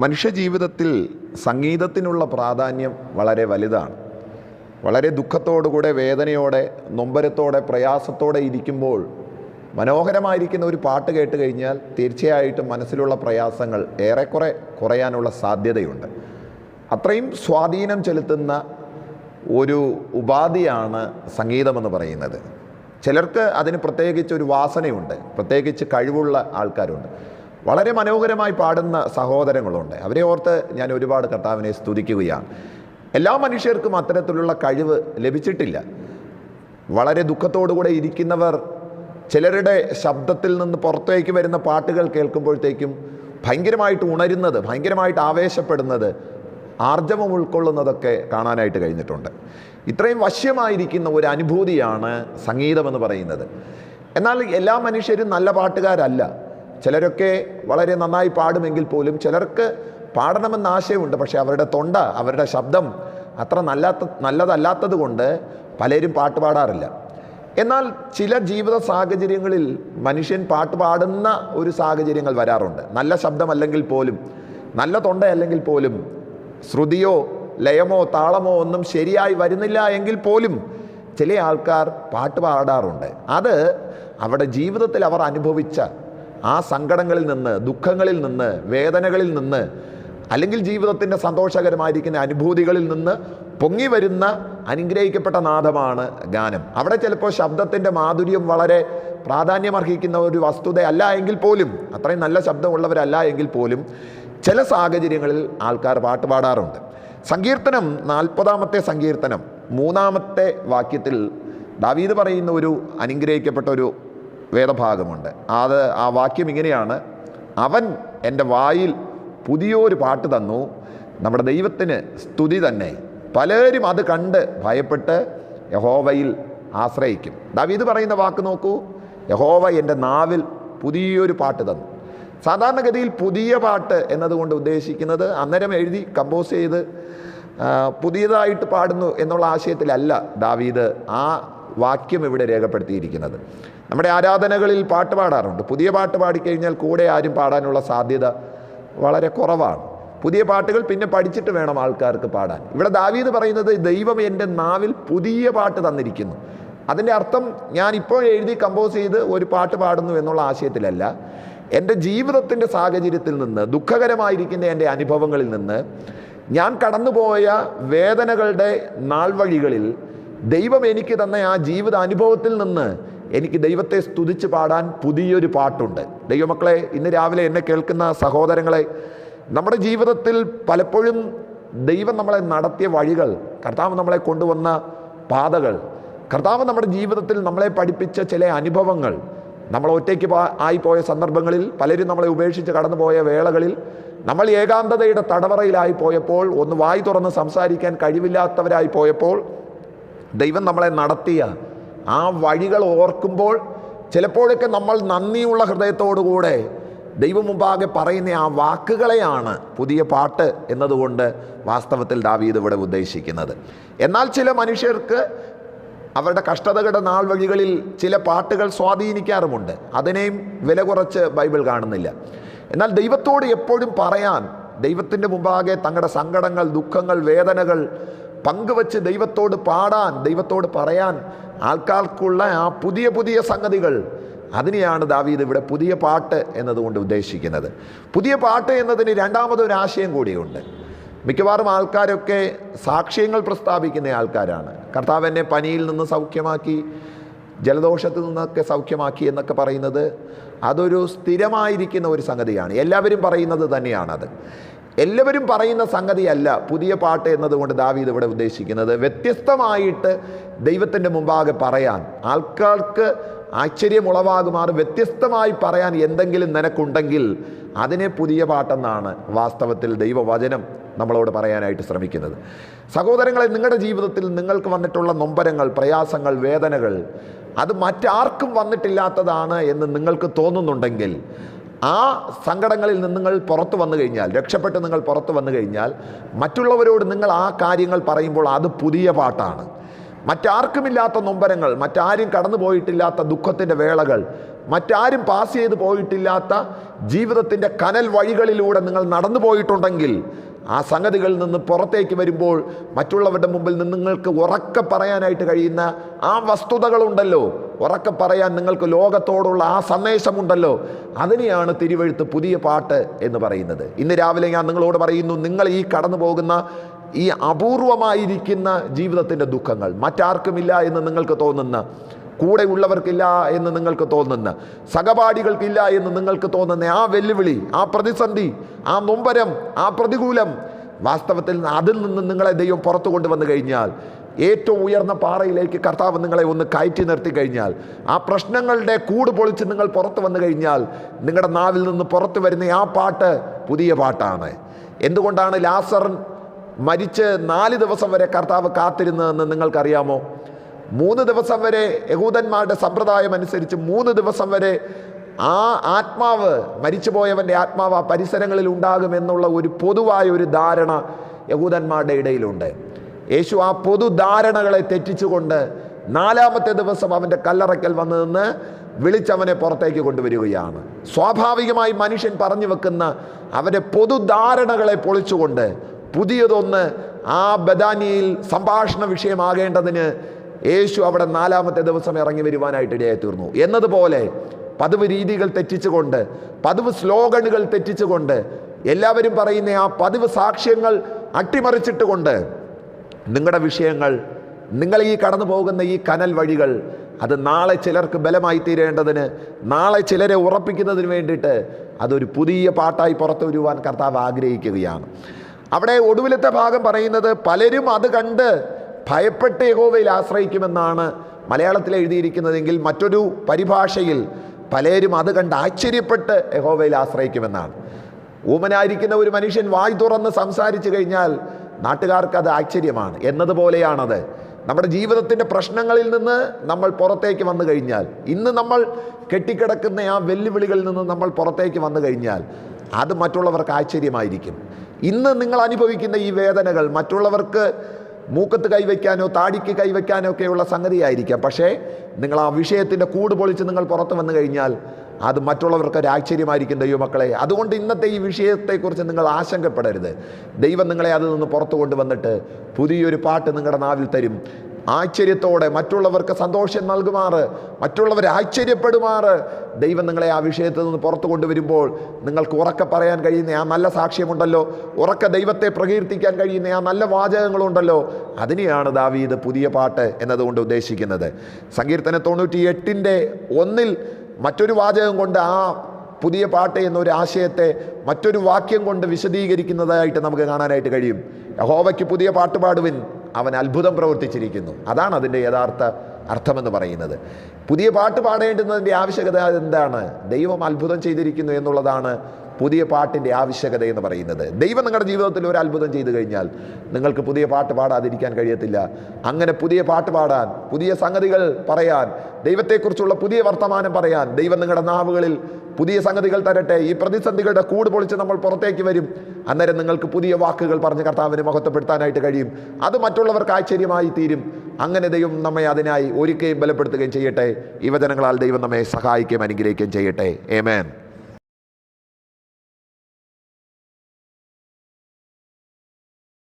മനുഷ്യജീവിതത്തിൽ സംഗീതത്തിനുള്ള പ്രാധാന്യം വളരെ വലുതാണ്. വളരെ ദുഃഖത്തോടുകൂടെ, വേദനയോടെ, നൊമ്പരത്തോടെ, പ്രയാസത്തോടെ ഇരിക്കുമ്പോൾ മനോഹരമായിരിക്കുന്ന ഒരു പാട്ട് കേട്ട് കഴിഞ്ഞാൽ തീർച്ചയായിട്ടും മനസ്സിലുള്ള പ്രയാസങ്ങൾ ഏറെക്കുറെ കുറയാനുള്ള സാധ്യതയുണ്ട്. അത്രയും സ്വാധീനം ചെലുത്തുന്ന ഒരു ഉപാധിയാണ് സംഗീതമെന്ന് പറയുന്നത്. ചിലർക്ക് അതിന് പ്രത്യേകിച്ചൊരു വാസനയുണ്ട്, പ്രത്യേകിച്ച് കഴിവുള്ള ആൾക്കാരുണ്ട്, വളരെ മനോഹരമായി പാടുന്ന സഹോദരങ്ങളുണ്ട്. അവരെ ഓർത്ത് ഞാൻ ഒരുപാട് കർത്താവിനെ സ്തുതിക്കുകയാണ്. എല്ലാ മനുഷ്യർക്കും അത്തരത്തിലുള്ള കഴിവ് ലഭിച്ചിട്ടില്ല. വളരെ ദുഃഖത്തോടുകൂടെ ഇരിക്കുന്നവർ ചിലരുടെ ശബ്ദത്തിൽ നിന്ന് പുറത്തേക്ക് വരുന്ന പാട്ടുകൾ കേൾക്കുമ്പോഴത്തേക്കും ഭയങ്കരമായിട്ട് ഉണരുന്നത്, ഭയങ്കരമായിട്ട് ആവേശപ്പെടുന്നത്, ആർജവം ഉൾക്കൊള്ളുന്നതൊക്കെ കാണാനായിട്ട് കഴിഞ്ഞിട്ടുണ്ട്. ഇത്രയും വശ്യമായിരിക്കുന്ന ഒരു അനുഭൂതിയാണ് സംഗീതമെന്ന് പറയുന്നത്. എന്നാൽ എല്ലാ മനുഷ്യരും നല്ല പാട്ടുകാരല്ല. ചിലരൊക്കെ വളരെ നന്നായി പാടുമെങ്കിൽ പോലും ചിലർക്ക് പാടണമെന്ന ആശയമുണ്ട്. പക്ഷേ അവരുടെ തൊണ്ട, അവരുടെ ശബ്ദം അത്ര നല്ലതല്ലാത്തത് കൊണ്ട് പലരും പാട്ട് പാടാറില്ല. എന്നാൽ ചില ജീവിത സാഹചര്യങ്ങളിൽ മനുഷ്യൻ പാട്ട് പാടുന്ന ഒരു സാഹചര്യങ്ങൾ വരാറുണ്ട്. നല്ല ശബ്ദമല്ലെങ്കിൽ പോലും, നല്ല തൊണ്ടയല്ലെങ്കിൽ പോലും, ശ്രുതിയോ ലയമോ താളമോ ഒന്നും ശരിയായി വരുന്നില്ല എങ്കിൽ പോലും ചില ആൾക്കാർ പാട്ട് പാടാറുണ്ട്. അത് അവരുടെ ജീവിതത്തിൽ അവർ അനുഭവിച്ച ആ സങ്കടങ്ങളിൽ നിന്ന്, ദുഃഖങ്ങളിൽ നിന്ന്, വേദനകളിൽ നിന്ന്, അല്ലെങ്കിൽ ജീവിതത്തിൻ്റെ സന്തോഷകരമായിരിക്കുന്ന അനുഭൂതികളിൽ നിന്ന് പൊങ്ങി വരുന്ന അനുഗ്രഹിക്കപ്പെട്ട നാദമാണ് ഗാനം. അവിടെ ചിലപ്പോൾ ശബ്ദത്തിൻ്റെ മാധുര്യം വളരെ പ്രാധാന്യമർഹിക്കുന്ന ഒരു വസ്തുതയല്ല എങ്കിൽ പോലും, അത്രയും നല്ല ശബ്ദമുള്ളവരല്ല എങ്കിൽ പോലും ചില സാഹചര്യങ്ങളിൽ ആൾക്കാർ പാട്ട് പാടാറുണ്ട്. സങ്കീർത്തനം 40-ാമത്തെ സങ്കീർത്തനം 3-ാമത്തെ വാക്യത്തിൽ ദാവീദ് പറയുന്ന ഒരു അനുഗ്രഹിക്കപ്പെട്ട ഒരു വേദഭാഗമുണ്ട്. ആ വാക്യം ഇങ്ങനെയാണ്: അവൻ എൻ്റെ വായിൽ പുതിയൊരു പാട്ട് തന്നു, നമ്മുടെ ദൈവത്തിന് സ്തുതി തന്നെ. പലരും അത് കണ്ട് ഭയപ്പെട്ട് യഹോവയിൽ ആശ്രയിക്കും. ദാവീദ് പറയുന്ന വാക്ക് നോക്കൂ: യഹോവ എൻ്റെ നാവിൽ പുതിയൊരു പാട്ട് തന്നു. സാധാരണഗതിയിൽ പുതിയ പാട്ട് എന്നതുകൊണ്ട് ഉദ്ദേശിക്കുന്നത് അന്നേരം എഴുതി കമ്പോസ് ചെയ്ത് പുതിയതായിട്ട് പാടുന്നു എന്നുള്ള ആശയത്തിലല്ല ദാവീദ് ആ വാക്യം ഇവിടെ രേഖപ്പെടുത്തിയിരിക്കുന്നത്. നമ്മുടെ ആരാധനകളിൽ പാട്ട് പാടാറുണ്ട്. പുതിയ പാട്ട് പാടിക്കഴിഞ്ഞാൽ കൂടെ ആരും പാടാനുള്ള സാധ്യത വളരെ കുറവാണ്. പുതിയ പാട്ടുകൾ പിന്നെ പഠിച്ചിട്ട് വേണം ആൾക്കാർക്ക് പാടാൻ. ഇവിടെ ദാവീദ് പറയുന്നത് ദൈവം എൻ്റെ നാവിൽ പുതിയ പാട്ട് തന്നിരിക്കുന്നു. അതിൻ്റെ അർത്ഥം ഞാൻ ഇപ്പോൾ എഴുതി കമ്പോസ് ചെയ്ത് ഒരു പാട്ട് പാടുന്നു എന്നുള്ള ആശയത്തിലല്ല. എൻ്റെ ജീവിതത്തിൻ്റെ സാഹചര്യത്തിൽ നിന്ന്, ദുഃഖകരമായിരിക്കുന്ന എൻ്റെ അനുഭവങ്ങളിൽ നിന്ന്, ഞാൻ കടന്നുപോയ വേദനകളുടെ നാൾവഴികളിൽ ദൈവം എനിക്ക് തന്ന ആ ജീവിത അനുഭവത്തിൽ നിന്ന് എനിക്ക് ദൈവത്തെ സ്തുതിച്ച് പാടാൻ പുതിയൊരു പാട്ടുണ്ട്. ദൈവമക്കളെ, ഇന്ന് രാവിലെ എന്നെ കേൾക്കുന്ന സഹോദരങ്ങളെ, നമ്മുടെ ജീവിതത്തിൽ പലപ്പോഴും ദൈവം നമ്മളെ നടത്തിയ വഴികൾ, കർത്താവ് നമ്മളെ കൊണ്ടുവന്ന പാതകൾ, കർത്താവ് നമ്മുടെ ജീവിതത്തിൽ നമ്മളെ പഠിപ്പിച്ച ചില അനുഭവങ്ങൾ, നമ്മൾ ഒറ്റയ്ക്ക് ആയിപ്പോയ സന്ദർഭങ്ങളിൽ, പലരും നമ്മളെ ഉപേക്ഷിച്ച് കടന്നുപോയ വേളകളിൽ, നമ്മൾ ഏകാന്തതയുടെ തടവറയിലായി പോയപ്പോൾ, ഒന്ന് വായി തുറന്ന് സംസാരിക്കാൻ കഴിവില്ലാത്തവരായി പോയപ്പോൾ ദൈവം നമ്മളെ നടത്തിയ ആ വഴികൾ ഓർക്കുമ്പോൾ ചിലപ്പോഴൊക്കെ നമ്മൾ നന്ദിയുള്ള ഹൃദയത്തോടുകൂടെ ദൈവം മുമ്പാകെ പറയുന്ന ആ വാക്കുകളെയാണ് പുതിയ പാട്ട് എന്നതുകൊണ്ട് വാസ്തവത്തിൽ ദാവീദ് ഇവിടെ ഉദ്ദേശിക്കുന്നത്. എന്നാൽ ചില മനുഷ്യർക്ക് അവരുടെ കഷ്ടതകളുടെ നാൾ വഴികളിൽ ചില പാട്ടുകൾ സ്വാധീനിക്കാറുമുണ്ട്. അതിനെയും വില കുറച്ച് ബൈബിൾ കാണുന്നില്ല. എന്നാൽ ദൈവത്തോട് എപ്പോഴും പറയാൻ, ദൈവത്തിൻ്റെ മുമ്പാകെ തങ്ങളുടെ സങ്കടങ്ങൾ, ദുഃഖങ്ങൾ, വേദനകൾ പങ്കുവച്ച് ദൈവത്തോട് പാടാൻ, ദൈവത്തോട് പറയാൻ ആൾക്കാർക്കുള്ള ആ പുതിയ പുതിയ സംഗതികൾ, അതിനെയാണ് ദാവീദ് ഇവിടെ പുതിയ പാട്ട് എന്നതുകൊണ്ട് ഉദ്ദേശിക്കുന്നത്. പുതിയ പാട്ട് എന്നതിന് രണ്ടാമതൊരു ആശയം കൂടിയുണ്ട്. മിക്കവാറും ആൾക്കാരൊക്കെ സാക്ഷ്യങ്ങൾ പ്രസ്താവിക്കുന്ന ആൾക്കാരാണ്. കർത്താവ് എന്നെ പനിയിൽ നിന്ന് സൗഖ്യമാക്കി, ജലദോഷത്തിൽ നിന്നൊക്കെ സൗഖ്യമാക്കി എന്നൊക്കെ പറയുന്നത് അതൊരു സ്ഥിരമായിരിക്കുന്ന ഒരു സംഗതിയാണ്. എല്ലാവരും പറയുന്നത് തന്നെയാണത്. എല്ലാവരും പറയുന്ന സംഗതിയല്ല പുതിയ പാട്ട് എന്നതുകൊണ്ട് ദാവീദ് ഇവിടെ ഉദ്ദേശിക്കുന്നത്. വ്യത്യസ്തമായിട്ട് ദൈവത്തിൻ്റെ മുമ്പാകെ പറയാൻ, ആൾക്കാർക്ക് ആശ്ചര്യമുളവാകുമാറ് വ്യത്യസ്തമായി പറയാൻ എന്തെങ്കിലും നിനക്കുണ്ടെങ്കിൽ അതിനെ പുതിയ പാട്ടെന്നാണ് വാസ്തവത്തിൽ ദൈവവചനം നമ്മളോട് പറയാനായിട്ട് ശ്രമിക്കുന്നത്. സഹോദരങ്ങളെ, നിങ്ങളുടെ ജീവിതത്തിൽ നിങ്ങൾക്ക് വന്നിട്ടുള്ള നൊമ്പരങ്ങൾ, പ്രയാസങ്ങൾ, വേദനകൾ അത് മറ്റാർക്കും വന്നിട്ടില്ലാത്തതാണ് എന്ന് നിങ്ങൾക്ക് തോന്നുന്നുണ്ടെങ്കിൽ, ആ സങ്കടങ്ങളിൽ നിന്ന് നിങ്ങൾ പുറത്തു വന്നു കഴിഞ്ഞാൽ, രക്ഷപ്പെട്ട് നിങ്ങൾ പുറത്തു വന്നു കഴിഞ്ഞാൽ, മറ്റുള്ളവരോട് നിങ്ങൾ ആ കാര്യങ്ങൾ പറയുമ്പോൾ അത് പുതിയ പാട്ടാണ്. മറ്റാർക്കുമില്ലാത്ത നൊമ്പരങ്ങൾ, മറ്റാരും കടന്നു പോയിട്ടില്ലാത്ത ദുഃഖത്തിൻ്റെ വേളകൾ, മറ്റാരും പാസ് ചെയ്ത് പോയിട്ടില്ലാത്ത ജീവിതത്തിൻ്റെ കനൽ വഴികളിലൂടെ നിങ്ങൾ നടന്നു പോയിട്ടുണ്ടെങ്കിൽ ആ സംഗതികളിൽ നിന്ന് പുറത്തേക്ക് വരുമ്പോൾ മറ്റുള്ളവരുടെ മുമ്പിൽ നിന്ന് നിങ്ങൾക്ക് ഉറക്കെ പറയാനായിട്ട് കഴിയുന്ന ആ വസ്തുതകളുണ്ടല്ലോ, ഉറക്കെ പറയാൻ നിങ്ങൾക്ക് ലോകത്തോടുള്ള ആ സന്ദേശമുണ്ടല്ലോ, അതിനെയാണ് തിരുവെഴുത്ത് പുതിയ പാട്ട് എന്ന് പറയുന്നത്. ഇന്ന് രാവിലെ ഞാൻ നിങ്ങളോട് പറയുന്നു, നിങ്ങൾ ഈ കടന്നു പോകുന്ന ഈ അപൂർവമായിരിക്കുന്ന ജീവിതത്തിൻ്റെ ദുഃഖങ്ങൾ, മറ്റാർക്കുമില്ല എന്ന് നിങ്ങൾക്ക് തോന്നുന്ന, കൂടെ ഉള്ളവർക്കില്ല എന്ന് നിങ്ങൾക്ക് തോന്നുന്ന, സഹപാഠികൾക്കില്ല എന്ന് നിങ്ങൾക്ക് തോന്നുന്ന ആ വെല്ലുവിളി, ആ പ്രതിസന്ധി, ആ നൊമ്പരം, ആ പ്രതികൂലം, വാസ്തവത്തിൽ അതിൽ നിന്ന് നിങ്ങളെ ദൈവം പുറത്തു കൊണ്ടുവന്നു കഴിഞ്ഞാൽ, ഏറ്റവും ഉയർന്ന പാറയിലേക്ക് കർത്താവ് നിങ്ങളെ ഒന്ന് കയറ്റി നിർത്തി കഴിഞ്ഞാൽ, ആ പ്രശ്നങ്ങളുടെ കൂട് പൊളിച്ച് നിങ്ങൾ പുറത്തു വന്നു കഴിഞ്ഞാൽ, നിങ്ങളുടെ നാവിൽ നിന്ന് പുറത്തു വരുന്ന ആ പാട്ട് പുതിയ പാട്ടാണ്. എന്തുകൊണ്ടാണ് ലാസർ മരിച്ച് 4 ദിവസം വരെ കർത്താവ് കാത്തിരുന്നതെന്ന് നിങ്ങൾക്കറിയാമോ? 3 ദിവസം വരെ യഹൂദന്മാരുടെ സമ്പ്രദായം അനുസരിച്ച് 3 ദിവസം വരെ ആ ആത്മാവ്, മരിച്ചുപോയവൻ്റെ ആത്മാവ് ആ പരിസരങ്ങളിൽ ഉണ്ടാകുമെന്നുള്ള ഒരു പൊതുവായ ഒരു ധാരണ യഹൂദന്മാരുടെ ഇടയിലുണ്ട്. യേശു ആ പൊതുധാരണകളെ തെറ്റിച്ചുകൊണ്ട് 4-ാമത്തെ ദിവസം അവൻ്റെ കല്ലറയ്ക്കൽ വന്നു നിന്ന് വിളിച്ചവനെ പുറത്തേക്ക് കൊണ്ടുവരികയാണ്. സ്വാഭാവികമായി മനുഷ്യൻ പറഞ്ഞു വെക്കുന്ന അവൻ്റെ പൊതുധാരണകളെ പൊളിച്ചുകൊണ്ട് പുതിയതൊന്ന് ആ ബഥാനിയയിൽ സംഭാഷണ വിഷയമാകേണ്ടതിന് യേശു അവിടെ 4-ാമത്തെ ദിവസം ഇറങ്ങി വരുവാനായിട്ട് ഇടയായി തീർന്നു. എന്നതുപോലെ പതിവ് രീതികൾ തെറ്റിച്ചുകൊണ്ട്, പതിവ് സ്ലോഗനുകൾ തെറ്റിച്ചുകൊണ്ട്, എല്ലാവരും പറയുന്ന ആ പതിവ് സാക്ഷ്യങ്ങൾ അട്ടിമറിച്ചിട്ടുകൊണ്ട് നിങ്ങളുടെ വിഷയങ്ങൾ, നിങ്ങൾ ഈ കടന്നു പോകുന്ന ഈ കനൽ വഴികൾ, അത് നാളെ ചിലർക്ക് ബലമായി തീരേണ്ടതിന്, നാളെ ചിലരെ ഉറപ്പിക്കുന്നതിന് വേണ്ടിയിട്ട് അതൊരു പുതിയ പാട്ടായി പുറത്തു വരുവാൻ കർത്താവ് ആഗ്രഹിക്കുകയാണ്. അവിടെ ഒടുവിലത്തെ ഭാഗം പറയുന്നത്, പലരും അത് കണ്ട് ഭയപ്പെട്ട് യഹോവയിൽ ആശ്രയിക്കുമെന്നാണ് മലയാളത്തിൽ എഴുതിയിരിക്കുന്നതെങ്കിൽ മറ്റൊരു പരിഭാഷയിൽ പലരും അത് കണ്ട് ആശ്ചര്യപ്പെട്ട് യഹോവയിൽ ആശ്രയിക്കുമെന്നാണ്. ഊമനായിരിക്കുന്ന ഒരു മനുഷ്യൻ വായ് തുറന്ന് സംസാരിച്ചു കഴിഞ്ഞാൽ നാട്ടുകാർക്ക് അത് ആശ്ചര്യമാണ് എന്നതുപോലെയാണത്. നമ്മുടെ ജീവിതത്തിൻ്റെ പ്രശ്നങ്ങളിൽ നിന്ന് നമ്മൾ പുറത്തേക്ക് വന്നു കഴിഞ്ഞാൽ, ഇന്ന് നമ്മൾ കെട്ടിക്കിടക്കുന്ന ആ വെല്ലുവിളികളിൽ നിന്ന് നമ്മൾ പുറത്തേക്ക് വന്നു കഴിഞ്ഞാൽ അത് മറ്റുള്ളവർക്ക് ആശ്ചര്യമായിരിക്കും. ഇന്ന് നിങ്ങൾ അനുഭവിക്കുന്ന ഈ വേദനകൾ മറ്റുള്ളവർക്ക് മൂക്കത്ത് കൈവയ്ക്കാനോ താടിക്ക് കൈവയ്ക്കാനോ ഒക്കെയുള്ള സംഗതിയായിരിക്കാം. പക്ഷേ നിങ്ങൾ ആ വിഷയത്തിൻ്റെ കൂട് പൊളിച്ച് നിങ്ങൾ പുറത്തു വന്നു കഴിഞ്ഞാൽ അത് മറ്റുള്ളവർക്ക് ഒരു ആശ്ചര്യമായിരിക്കും ദൈവമക്കളെ. അതുകൊണ്ട് ഇന്നത്തെ ഈ വിഷയത്തെക്കുറിച്ച് നിങ്ങൾ ആശങ്കപ്പെടരുത്. ദൈവം നിങ്ങളെ അതിൽ നിന്ന് പുറത്തു കൊണ്ടുവന്നിട്ട് പുതിയൊരു പാട്ട് നിങ്ങളുടെ നാവിൽ തരും. ആശ്ചര്യത്തോടെ മറ്റുള്ളവർക്ക് സന്തോഷം നൽകുമാറ്, മറ്റുള്ളവരെ ആശ്ചര്യപ്പെടുമാറ് ദൈവം നിങ്ങളെ ആ വിഷയത്തിൽ നിന്ന് പുറത്തു കൊണ്ടുവരുമ്പോൾ നിങ്ങൾക്ക് ഉറക്കെ പറയാൻ കഴിയുന്ന ആ നല്ല സാക്ഷ്യമുണ്ടല്ലോ, ഉറക്കെ ദൈവത്തെ പ്രകീർത്തിക്കാൻ കഴിയുന്ന ആ നല്ല വാചകങ്ങളുണ്ടല്ലോ, അതിനെയാണ് ദാവീദ് പുതിയ പാട്ട് എന്നതുകൊണ്ട് ഉദ്ദേശിക്കുന്നത്. സങ്കീർത്തനം 98:1 മറ്റൊരു വാചകം കൊണ്ട് ആ പുതിയ പാട്ട് എന്നൊരു ആശയത്തെ മറ്റൊരു വാക്യം കൊണ്ട് വിശദീകരിക്കുന്നതായിട്ട് നമുക്ക് കാണാനായിട്ട് കഴിയും. യഹോവയ്ക്ക് പുതിയ പാട്ട് പാടുവിൻ, അവൻ അത്ഭുതം പ്രവർത്തിച്ചിരിക്കുന്നു. അതാണ് അതിൻ്റെ യഥാർത്ഥ അർത്ഥമെന്ന് പറയുന്നത്. പുതിയ പാട്ട് പാടേണ്ടുന്നതിൻ്റെ ആവശ്യകത എന്താണ്? ദൈവം അത്ഭുതം ചെയ്തിരിക്കുന്നു എന്നുള്ളതാണ് പുതിയ പാട്ടിൻ്റെ ആവശ്യകത എന്ന് പറയുന്നത്. ദൈവം നിങ്ങളുടെ ജീവിതത്തിൽ ഒരു അത്ഭുതം ചെയ്തു കഴിഞ്ഞാൽ നിങ്ങൾക്ക് പുതിയ പാട്ട് പാടാതിരിക്കാൻ കഴിയത്തില്ല. അങ്ങനെ പുതിയ പാട്ട് പാടാൻ, പുതിയ സംഗതികൾ പറയാൻ, ദൈവത്തെക്കുറിച്ചുള്ള പുതിയ വർത്തമാനം പറയാൻ ദൈവം നിങ്ങളുടെ നാവുകളിൽ പുതിയ സംഗതികൾ തരട്ടെ. ഈ പ്രതിസന്ധികളുടെ കൂട് പൊളിച്ച് നമ്മൾ പുറത്തേക്ക് വരും. അന്നേരം നിങ്ങൾക്ക് പുതിയ വാക്കുകൾ പറഞ്ഞ് കർത്താവിനെ മഹത്വപ്പെടുത്താനായിട്ട് കഴിയും. അത് മറ്റുള്ളവർക്ക് ആശ്ചര്യമായി തീരും. അങ്ങനെ ദൈവം നമ്മെ അതിനായി ഒരുക്കുകയും ബലപ്പെടുത്തുകയും ചെയ്യട്ടെ. ഈ വചനങ്ങളാൽ ദൈവം നമ്മെ സഹായിക്കുകയും അനുഗ്രഹിക്കുകയും ചെയ്യട്ടെ. ആമേൻ.